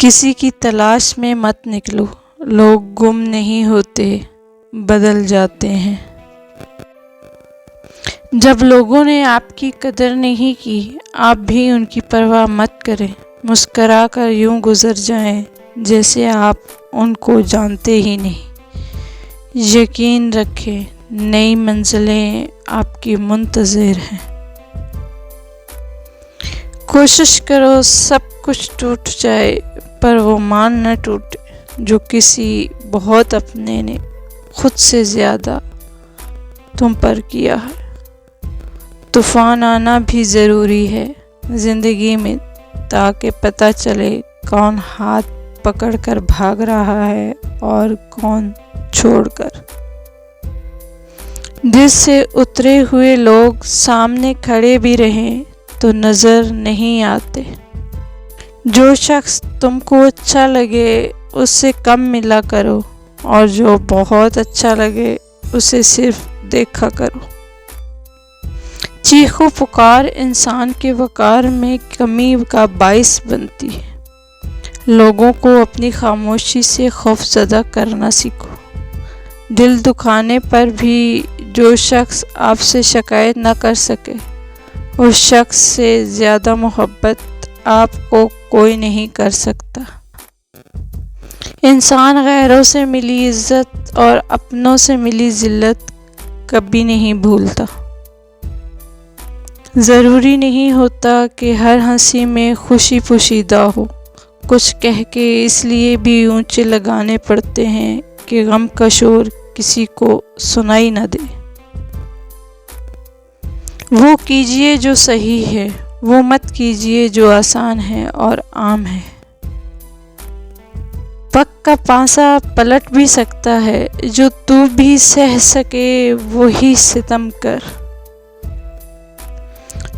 کسی کی تلاش میں مت نکلو، لوگ گم نہیں ہوتے، بدل جاتے ہیں۔ جب لوگوں نے آپ کی قدر نہیں کی، آپ بھی ان کی پرواہ مت کریں، مسکرا کر یوں گزر جائیں جیسے آپ ان کو جانتے ہی نہیں۔ یقین رکھیں، نئی منزلیں آپ کی منتظر ہیں۔ کوشش کرو سب کچھ ٹوٹ جائے پر وہ مان نہ ٹوٹے جو کسی بہت اپنے نے خود سے زیادہ تم پر کیا ہے۔ طوفان آنا بھی ضروری ہے زندگی میں تاکہ پتہ چلے کون ہاتھ پکڑ کر بھاگ رہا ہے اور کون چھوڑ کر۔ دل سے اترے ہوئے لوگ سامنے کھڑے بھی رہیں تو نظر نہیں آتے۔ جو شخص تم کو اچھا لگے اس سے کم ملا کرو اور جو بہت اچھا لگے اسے صرف دیکھا کرو۔ چیخ و پکار انسان کے وقار میں کمی کا باعث بنتی ہے۔ لوگوں کو اپنی خاموشی سے خوف زدہ کرنا سیکھو۔ دل دکھانے پر بھی جو شخص آپ سے شکایت نہ کر سکے، اس شخص سے زیادہ محبت آپ کو کوئی نہیں کر سکتا۔ انسان غیروں سے ملی عزت اور اپنوں سے ملی ذلت کبھی نہیں بھولتا۔ ضروری نہیں ہوتا کہ ہر ہنسی میں خوشی پوشیدہ ہو، کچھ کہہ کے اس لیے بھی اونچے لگانے پڑتے ہیں کہ غم کا شور کسی کو سنائی نہ دے۔ وہ کیجئے جو صحیح ہے، وہ مت کیجئے جو آسان ہے اور عام ہے۔ وقت کا پانسا پلٹ بھی سکتا ہے، جو تو بھی سہ سکے وہی ستم کر۔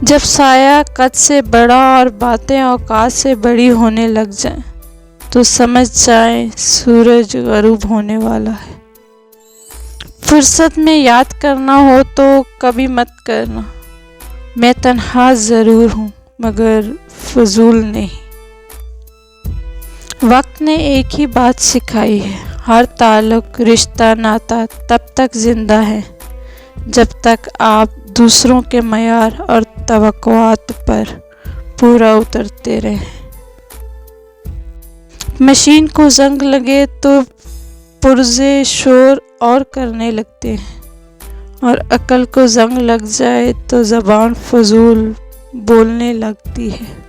جب سایہ قد سے بڑا اور باتیں اوقات سے بڑی ہونے لگ جائیں تو سمجھ جائیں سورج غروب ہونے والا ہے۔ فرصت میں یاد کرنا ہو تو کبھی مت کرنا، میں تنہا ضرور ہوں مگر فضول نہیں۔ وقت نے ایک ہی بات سکھائی ہے، ہر تعلق، رشتہ، ناتا تب تک زندہ ہے جب تک آپ دوسروں کے معیار اور توقعات پر پورا اترتے رہیں۔ مشین کو زنگ لگے تو پرزے شور اور کرنے لگتے ہیں اور عقل کو زنگ لگ جائے تو زبان فضول بولنے لگتی ہے۔